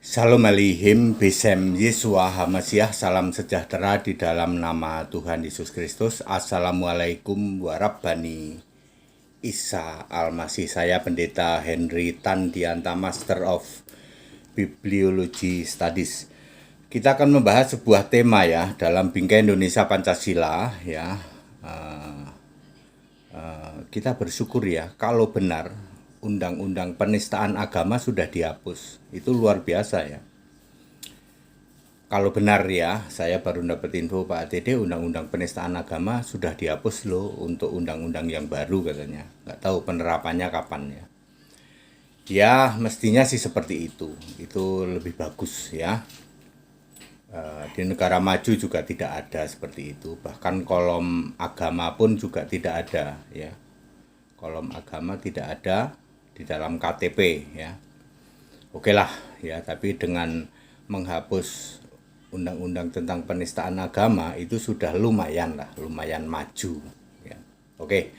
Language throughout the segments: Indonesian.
Shalom Aleichem, Besem Yesua Hamasiah, salam sejahtera di dalam nama Tuhan Yesus Kristus. Assalamualaikum warabbani Isa Al-Masih. Saya Pendeta Henry Tandianta, Master of Bibliology Studies. Kita akan membahas sebuah tema ya dalam Bingkai Indonesia Pancasila ya. Kita bersyukur ya kalau benar undang-undang penistaan agama sudah dihapus. Itu luar biasa ya. Kalau benar ya, saya baru dapat info Pak ATD, undang-undang penistaan agama sudah dihapus loh untuk undang-undang yang baru katanya. Nggak tahu penerapannya kapan ya. Ya mestinya sih seperti itu. Itu lebih bagus ya. Di negara maju juga tidak ada seperti itu. Bahkan kolom agama pun juga tidak ada ya. Kolom agama tidak ada di dalam KTP ya. Oke lah ya, tapi dengan menghapus undang-undang tentang penistaan agama itu sudah lumayan lah, lumayan maju ya. Oke.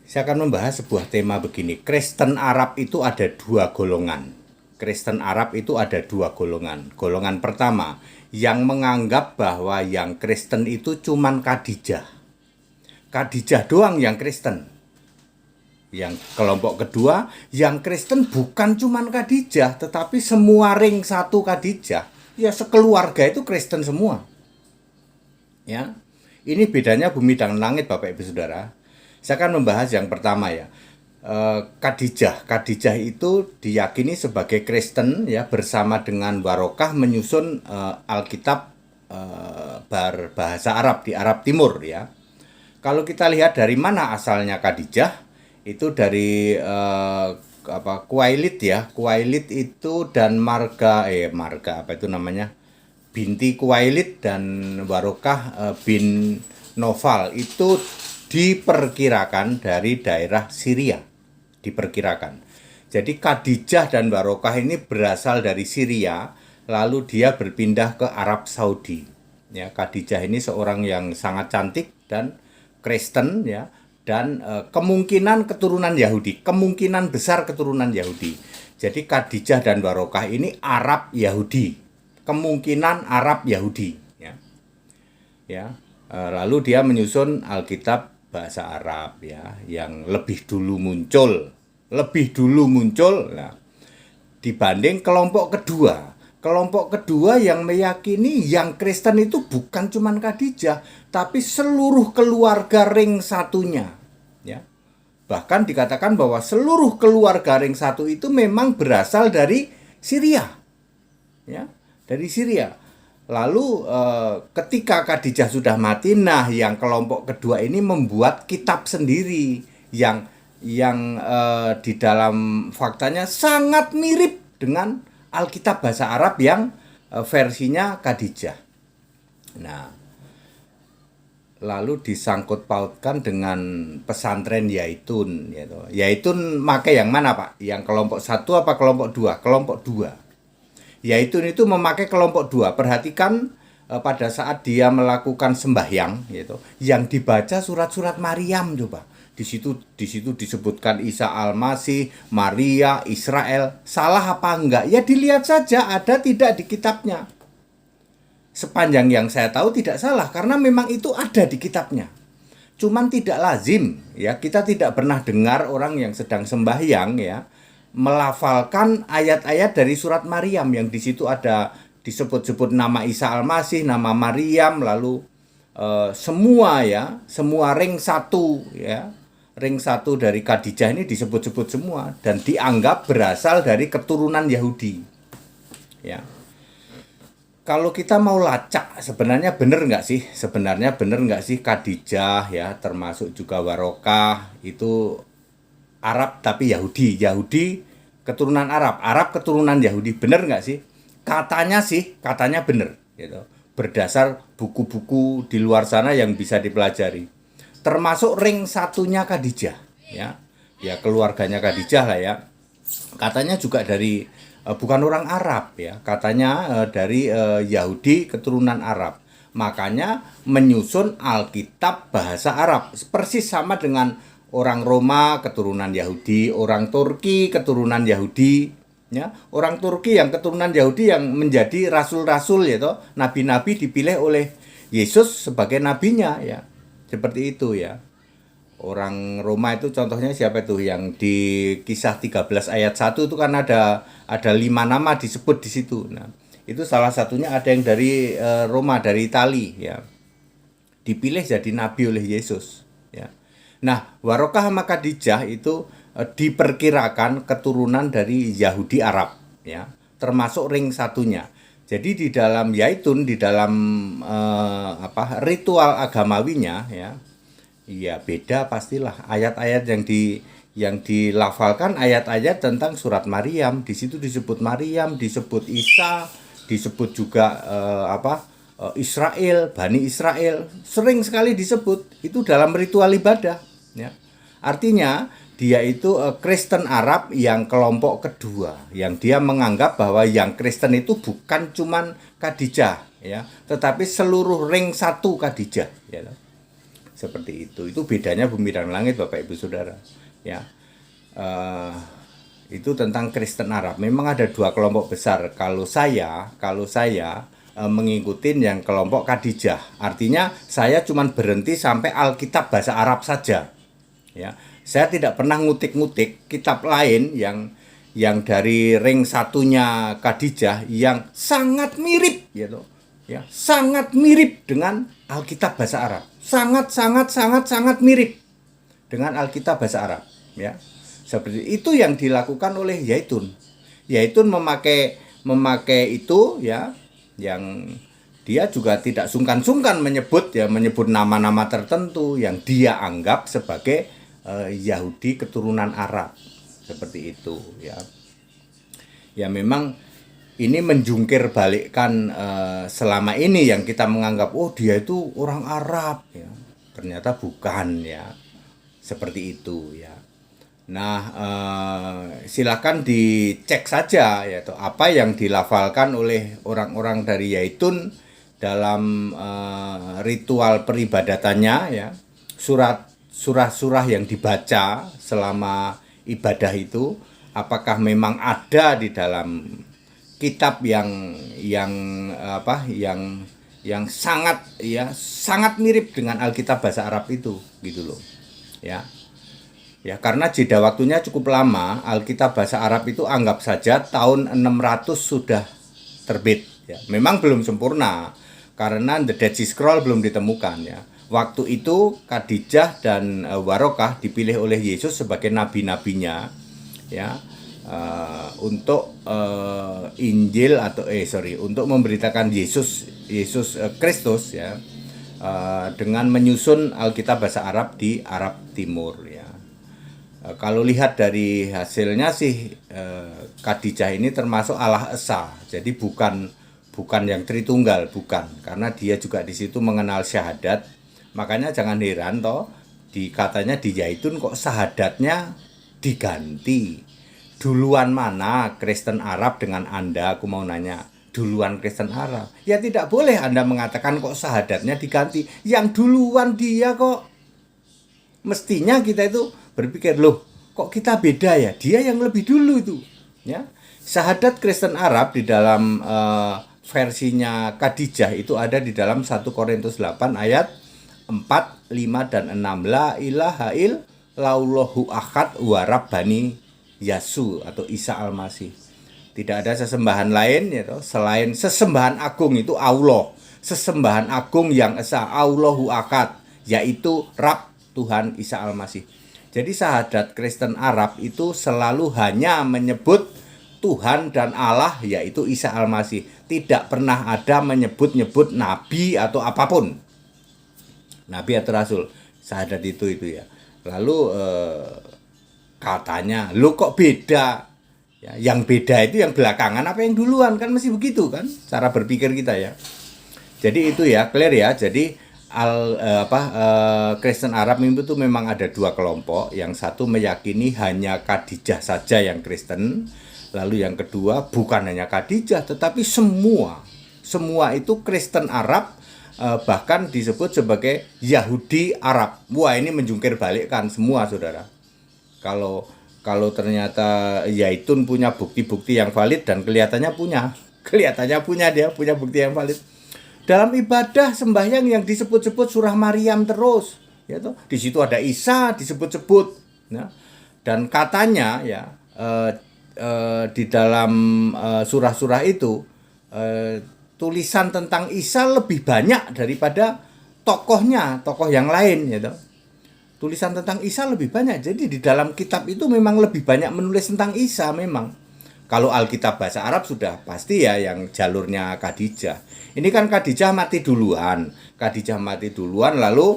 Saya akan membahas sebuah tema begini. Kristen Arab itu ada dua golongan. Kristen Arab itu ada dua golongan. Golongan pertama yang menganggap bahwa yang Kristen itu cuman Khadijah. Khadijah doang yang Kristen. Yang kelompok kedua, yang Kristen bukan cuman Khadijah, tetapi semua ring satu Khadijah. Ya sekeluarga itu Kristen semua. Ya, ini bedanya bumi dan langit Bapak Ibu Saudara. Saya akan membahas yang pertama ya. Khadijah itu diyakini sebagai Kristen ya, bersama dengan Barokah menyusun Alkitab berbahasa Arab di Arab Timur ya. Kalau kita lihat dari mana asalnya Khadijah, itu dari Kuwailit ya. Kuwailit itu dan marga apa itu namanya, binti Kuwailit dan Barokah bin Noval itu diperkirakan dari daerah Syria, diperkirakan. Jadi Khadijah dan Barokah ini berasal dari Syria, lalu dia berpindah ke Arab Saudi ya. Khadijah ini seorang yang sangat cantik dan Kristen ya, dan kemungkinan keturunan Yahudi, kemungkinan besar keturunan Yahudi. Jadi Khadijah dan Barokah ini Arab Yahudi, kemungkinan Arab Yahudi ya. Lalu dia menyusun Alkitab bahasa Arab ya, yang lebih dulu muncul nah, dibanding kelompok kedua. Kelompok kedua yang meyakini yang Kristen itu bukan cuma Khadijah, tapi seluruh keluarga ring satunya. Ya. Bahkan dikatakan bahwa seluruh keluarga ring satu itu memang berasal dari Syria. Ya, dari Syria. Lalu ketika Khadijah sudah mati, nah yang kelompok kedua ini membuat kitab sendiri yang di dalam faktanya sangat mirip dengan Alkitab bahasa Arab yang versinya Khadijah. Nah, lalu disangkut pautkan dengan pesantren Yaitun. Gitu. Yaitun pakai yang mana Pak? Yang kelompok satu apa kelompok dua? Kelompok dua. Yaitun itu memakai kelompok dua. Perhatikan pada saat dia melakukan sembahyang, gitu, yang dibaca surat-surat Maryam coba. Di situ disebutkan Isa Al-Masih, Maria, Israel. Salah apa enggak? Ya dilihat saja ada tidak di kitabnya. Sepanjang yang saya tahu tidak salah, karena memang itu ada di kitabnya. Cuman tidak lazim ya, kita tidak pernah dengar orang yang sedang sembahyang ya melafalkan ayat-ayat dari surat Maryam yang di situ ada disebut-sebut nama Isa Al-Masih, nama Maryam, lalu semua ring satu ya. Ring satu dari Khadijah ini disebut-sebut semua dan dianggap berasal dari keturunan Yahudi. Ya. Kalau kita mau lacak, sebenarnya benar nggak sih? Sebenarnya benar nggak sih Khadijah ya, termasuk juga Barokah itu Arab tapi Yahudi. Yahudi keturunan Arab, Arab keturunan Yahudi. Benar nggak sih? Katanya benar. Gitu. Berdasar buku-buku di luar sana yang bisa dipelajari. Termasuk ring satunya Khadijah ya keluarganya Khadijah lah ya, katanya juga dari bukan orang Arab ya, katanya dari Yahudi keturunan Arab, makanya menyusun Alkitab bahasa Arab persis sama dengan orang Roma keturunan Yahudi, orang Turki keturunan Yahudi Ya, orang Turki yang keturunan Yahudi yang menjadi rasul-rasul ya toh, nabi-nabi dipilih oleh Yesus sebagai nabinya ya. Seperti itu ya. Orang Roma itu contohnya siapa itu yang di Kisah 13 ayat 1 itu kan ada 5 nama disebut di situ. Nah, itu salah satunya ada yang dari Roma, dari Itali ya. Dipilih jadi nabi oleh Yesus ya. Nah, Warokah sama Khadijah itu diperkirakan keturunan dari Yahudi Arab ya, termasuk ring satunya. Jadi di dalam Yaitun, di dalam ritual agamawinya ya, iya beda pastilah. Ayat-ayat yang dilafalkan ayat-ayat tentang surat Maryam. Di situ disebut Maryam, disebut Isa, disebut juga Israel, Bani Israel, sering sekali disebut itu dalam ritual ibadah ya. Artinya dia itu Kristen Arab yang kelompok kedua, yang dia menganggap bahwa yang Kristen itu bukan cuman Khadijah ya, tetapi seluruh ring satu Khadijah ya. Seperti itu bedanya bumi dan langit Bapak Ibu Saudara ya. Itu tentang Kristen Arab. Memang ada dua kelompok besar. Kalau saya mengikuti yang kelompok Khadijah. Artinya saya cuma berhenti sampai Alkitab bahasa Arab saja ya. Saya tidak pernah ngutik-ngutik kitab lain yang dari ring satunya Khadijah yang sangat mirip gitu ya, sangat mirip dengan Alkitab bahasa Arab, sangat mirip dengan Alkitab bahasa Arab ya. Seperti itu yang dilakukan oleh Yaitun memakai itu ya, yang dia juga tidak sungkan-sungkan menyebut nama-nama tertentu yang dia anggap sebagai Yahudi keturunan Arab. Seperti itu ya. Ya memang ini menjungkir balikkan selama ini yang kita menganggap dia itu orang Arab ya. Ternyata bukan ya. Seperti itu ya. Nah, silakan dicek saja yaitu apa yang dilafalkan oleh orang-orang dari Yaitun dalam ritual peribadatannya ya. Surah-surah yang dibaca selama ibadah itu apakah memang ada di dalam kitab yang sangat mirip dengan Alkitab bahasa Arab itu gitu loh ya. Ya karena jeda waktunya cukup lama, Alkitab bahasa Arab itu anggap saja tahun 600 sudah terbit ya. Memang belum sempurna karena The Dead Sea Scroll belum ditemukan ya. Waktu itu Khadijah dan Warokah dipilih oleh Yesus sebagai nabi-nabinya ya, untuk Injil untuk memberitakan Yesus Kristus ya, dengan menyusun Alkitab bahasa Arab di Arab Timur ya. Kalau lihat dari hasilnya sih Khadijah ini termasuk Allah Esa, jadi bukan yang Tritunggal, bukan, karena dia juga di situ mengenal syahadat. Makanya jangan heran katanya di Yaitun kok syahadatnya diganti. Duluan mana Kristen Arab dengan Anda? Aku mau nanya, duluan Kristen Arab? Ya tidak boleh Anda mengatakan kok syahadatnya diganti. Yang duluan dia kok. Mestinya kita itu berpikir, loh kok kita beda ya? Dia yang lebih dulu itu ya. Syahadat Kristen Arab di dalam versinya Khadijah itu ada di dalam 1 Korintus 8 ayat 4, 5, dan 6. La ilaha illallahu ahad wa rabbani Yasu atau Isa Al-Masih. Tidak ada sesembahan lain ya selain sesembahan agung itu Allah. Sesembahan agung yang esa Allahu akad, yaitu Rabb Tuhan Isa Al-Masih. Jadi syahadat Kristen Arab itu selalu hanya menyebut Tuhan dan Allah, yaitu Isa Al-Masih. Tidak pernah ada menyebut-nyebut nabi atau apapun. Nabi atau rasul. Syahadat itu ya. Lalu katanya, lo kok beda? Ya, yang beda itu yang belakangan apa yang duluan, kan masih begitu kan cara berpikir kita ya. Jadi itu ya, clear ya. Jadi Kristen Arab itu memang ada dua kelompok. Yang satu meyakini hanya Khadijah saja yang Kristen. Lalu yang kedua bukan hanya Khadijah tetapi semua itu Kristen Arab, bahkan disebut sebagai Yahudi Arab. Wah, ini menjungkir balikkan semua saudara. Kalau kalau ternyata Zaitun punya bukti-bukti yang valid dan kelihatannya punya dia punya bukti yang valid. Dalam ibadah sembahyang yang disebut-sebut surah Maryam terus, ya toh. Di situ ada Isa disebut-sebut, ya. Dan katanya ya di dalam surah-surah itu tulisan tentang Isa lebih banyak daripada tokoh yang lain, ya toh. Tulisan tentang Isa lebih banyak. Jadi di dalam kitab itu memang lebih banyak menulis tentang Isa memang. Kalau Alkitab bahasa Arab sudah pasti ya yang jalurnya Khadijah. Ini kan Khadijah mati duluan. Lalu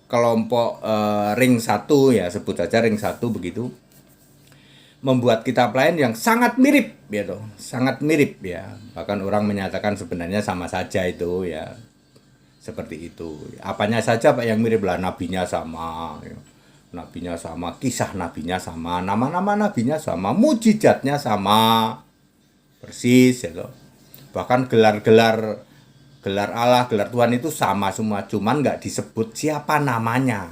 kelompok ring 1 ya, sebut saja ring 1 begitu, membuat kitab lain yang sangat mirip ya toh. Sangat mirip ya. Bahkan orang menyatakan sebenarnya sama saja itu ya. Seperti itu. Apanya saja Pak yang mirip lah, nabinya sama, ya. Nabinya sama, kisah nabinya sama, nama-nama nabinya sama, mujizatnya sama, persis ya loh. Bahkan gelar Allah, gelar Tuhan itu sama semua, cuman nggak disebut siapa namanya.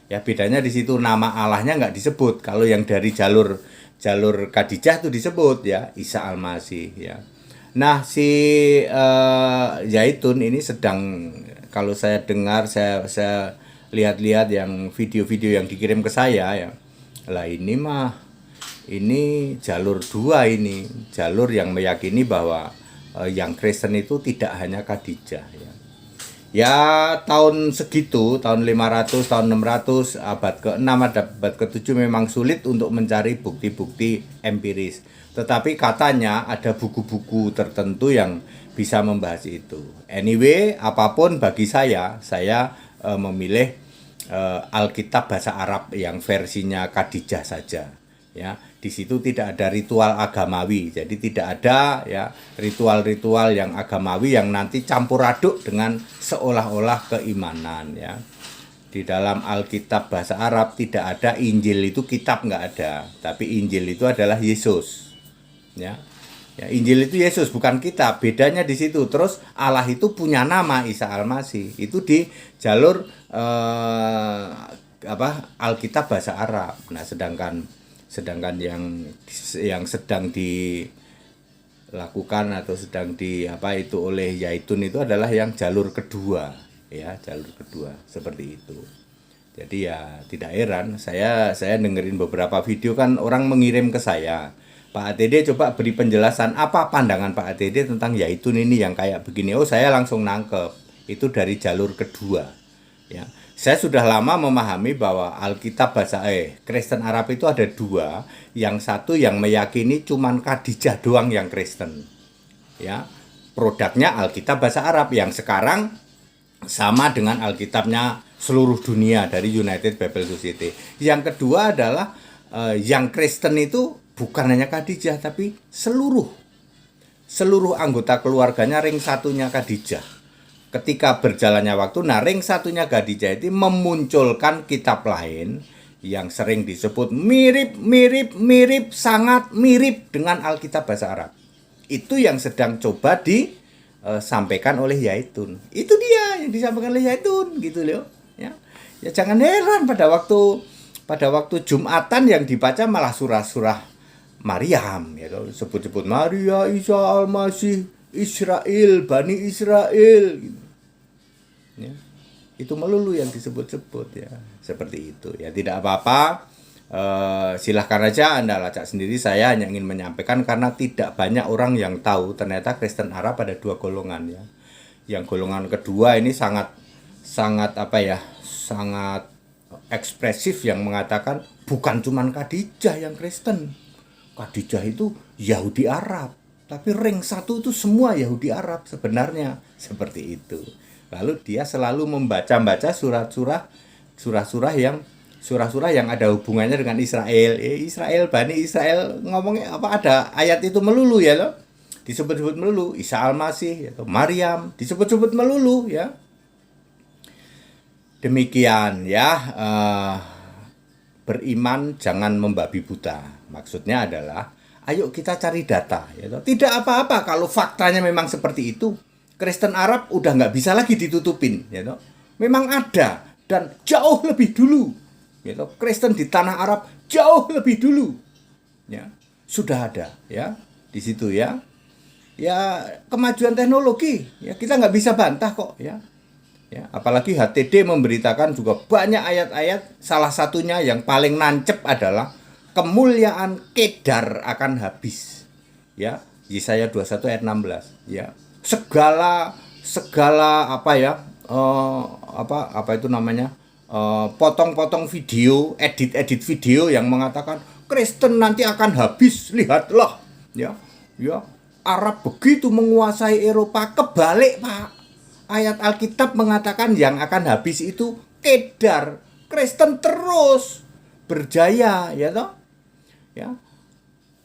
Ya bedanya di situ, nama Allahnya nggak disebut. Kalau yang dari jalur Khadijah itu disebut ya, Isa Al-Masih ya. Nah, si Zaitun ini sedang, kalau saya dengar, saya lihat-lihat yang video-video yang dikirim ke saya ya. Lah ini jalur 2, ini jalur yang meyakini bahwa yang Kristen itu tidak hanya Khadijah ya. Ya tahun segitu, tahun 500, tahun 600, abad ke-6, abad ke-7 memang sulit untuk mencari bukti-bukti empiris. Tetapi katanya ada buku-buku tertentu yang bisa membahas itu. Anyway, apapun bagi saya memilih Alkitab bahasa Arab yang versinya Khadijah saja. Ya, di situ tidak ada ritual agamawi, jadi tidak ada ya ritual-ritual yang agamawi yang nanti campur aduk dengan seolah-olah keimanan ya. Di dalam Alkitab bahasa Arab tidak ada Injil, itu kitab nggak ada, tapi Injil itu adalah Yesus ya. Ya, Injil itu Yesus bukan kitab, bedanya di situ. Terus Allah itu punya nama Isa Al-Masih, itu di jalur Alkitab bahasa Arab. Nah, sedangkan yang sedang dilakukan atau sedang oleh Zaitun itu adalah yang jalur kedua ya, jalur kedua seperti itu. Jadi ya tidak heran saya dengerin beberapa video kan orang mengirim ke saya, Pak ATD coba beri penjelasan apa pandangan Pak ATD tentang Zaitun ini yang kayak begini. Oh, saya langsung nangkep itu dari jalur kedua ya. Saya sudah lama memahami bahwa Alkitab bahasa Kristen Arab itu ada 2. Yang satu yang meyakini cuman Khadijah doang yang Kristen. Ya. Produknya Alkitab bahasa Arab yang sekarang sama dengan Alkitabnya seluruh dunia dari United Bible Society. Yang kedua adalah yang Kristen itu bukan hanya Khadijah tapi seluruh anggota keluarganya ring 1-nya Khadijah. Ketika berjalannya waktu, ring 1-nya Khadijah itu memunculkan kitab lain yang sering disebut mirip, sangat mirip dengan Alkitab bahasa Arab. Itu yang sedang coba disampaikan oleh Zaitun. Itu dia yang disampaikan oleh Zaitun gitu loh. Ya jangan heran pada waktu Jumatan yang dibaca malah surah-surah Maryam, ya sebut-sebut Maria, Isa Al-Masih, Israel, Bani Israel gitu. Ya, itu melulu yang disebut-sebut ya, seperti itu ya. Tidak apa-apa, silahkan aja Anda lacak sendiri. Saya hanya ingin menyampaikan karena tidak banyak orang yang tahu ternyata Kristen Arab ada 2 golongan ya. Yang golongan kedua ini sangat sangat ekspresif yang mengatakan bukan cuman Khadijah yang Kristen. Khadijah itu Yahudi Arab, tapi ring 1 itu semua Yahudi Arab sebenarnya, seperti itu. Lalu dia selalu membaca surah-surah yang ada hubungannya dengan Israel. Israel, Bani Israel, ngomongnya ada ayat itu melulu ya loh. Disebut-sebut melulu Isa Al-Masih atau Maryam, disebut-sebut melulu ya. Demikian ya, beriman jangan membabi buta. Maksudnya adalah ayo kita cari data ya. Tidak apa-apa kalau faktanya memang seperti itu. Kristen Arab udah nggak bisa lagi ditutupin ya. Memang ada dan jauh lebih dulu ya. Kristen di tanah Arab jauh lebih dulu. Ya, sudah ada ya di situ ya. Ya kemajuan teknologi ya kita nggak bisa bantah kok ya. Ya, apalagi HTD memberitakan juga banyak ayat-ayat, salah satunya yang paling nancep adalah kemuliaan Kedar akan habis. Ya, Yesaya 21 ayat 16 ya. Segala apa ya? Apa itu namanya? Potong-potong video, edit video yang mengatakan Kristen nanti akan habis, lihatlah ya. Ya, Arab begitu menguasai Eropa, kebalik, Pak. Ayat Alkitab mengatakan yang akan habis itu Kedar. Kristen terus berjaya, ya toh? Ya.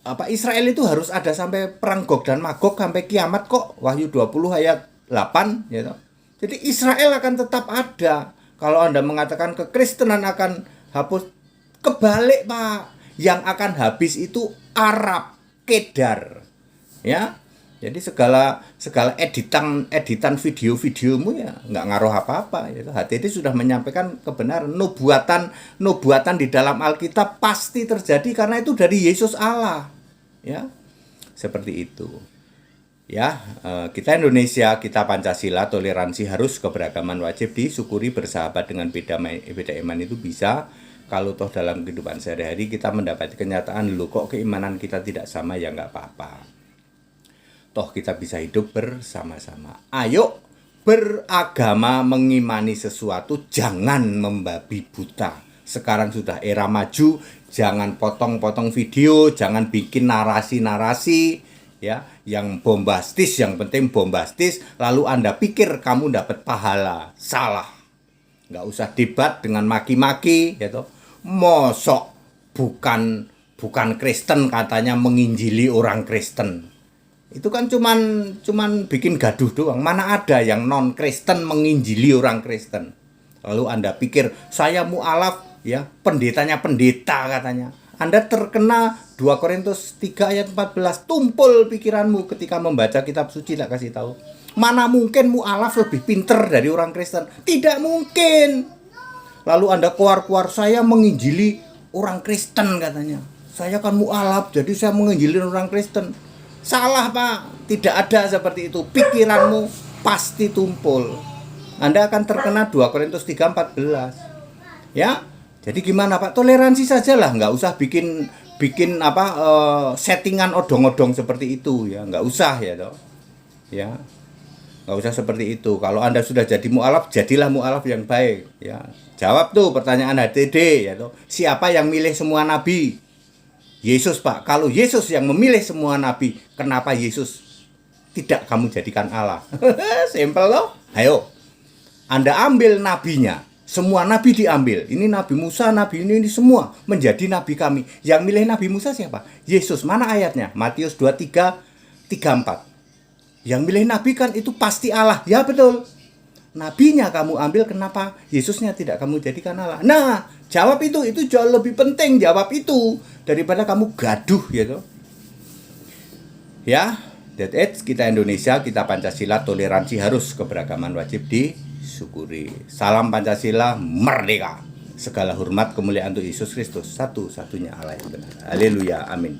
Apa Israel itu harus ada sampai perang Gog dan Magog sampai kiamat kok. Wahyu 20 ayat 8, ya toh? Jadi Israel akan tetap ada. Kalau Anda mengatakan kekristenan akan hapus, kebalik, Pak. Yang akan habis itu Arab, Kedar. Ya. Jadi segala editan video-videomu ya nggak ngaruh apa-apa. Ya. HTD sudah menyampaikan kebenaran, nubuatan di dalam Alkitab pasti terjadi karena itu dari Yesus Allah. Ya, seperti itu. Ya, kita Indonesia, kita Pancasila, toleransi harus, keberagaman wajib, disyukuri, bersahabat dengan beda iman itu bisa. Kalau toh dalam kehidupan sehari-hari kita mendapat kenyataan, loh kok keimanan kita tidak sama, ya nggak apa-apa. Toh kita bisa hidup bersama-sama. Ayo beragama, mengimani sesuatu, jangan membabi buta. Sekarang sudah era maju, jangan potong-potong video, jangan bikin narasi-narasi ya yang bombastis, yang penting bombastis, lalu Anda pikir kamu dapat pahala. Salah. Nggak usah debat dengan maki-maki ya toh. Mosok bukan Kristen katanya menginjili orang Kristen. Itu kan cuman bikin gaduh doang. Mana ada yang non Kristen menginjili orang Kristen. Lalu Anda pikir saya mualaf ya, pendetanya pendeta katanya. Anda terkena 2 Korintus 3 ayat 14. Tumpul pikiranmu ketika membaca kitab suci, tak kasih tahu. Mana mungkin mualaf lebih pinter dari orang Kristen? Tidak mungkin. Lalu Anda keluar saya menginjili orang Kristen katanya. Saya kan mualaf jadi saya menginjili orang Kristen. Salah, Pak. Tidak ada seperti itu. Pikiranmu pasti tumpul. Anda akan terkena 2 Korintus 3:14. Ya. Jadi gimana, Pak? Toleransi sajalah, nggak usah bikin settingan odong-odong seperti itu ya. Nggak usah ya, toh. Ya. Nggak usah seperti itu. Kalau Anda sudah jadi mualaf, jadilah mualaf yang baik ya. Jawab tuh pertanyaan HTD ya, toh. Siapa yang milih semua nabi? Yesus, Pak. Kalau Yesus yang memilih semua nabi, kenapa Yesus tidak kamu jadikan Allah? Simpel loh. Ayo, Anda ambil nabinya. Semua nabi diambil. Ini Nabi Musa, nabi ini semua menjadi nabi kami. Yang milih Nabi Musa siapa? Yesus. Mana ayatnya? Matius 23:34. Yang milih nabi kan itu pasti Allah. Ya betul. Nabinya kamu ambil, kenapa Yesusnya tidak kamu jadikan Allah? Nah, jawab itu jauh lebih penting, jawab itu daripada kamu gaduh gitu. Ya, that it, kita Indonesia, kita Pancasila, toleransi harus, keberagaman wajib disyukuri. Salam Pancasila, merdeka. Segala hormat kemuliaan untuk Yesus Kristus, satu-satunya Allah yang benar. Haleluya, amin.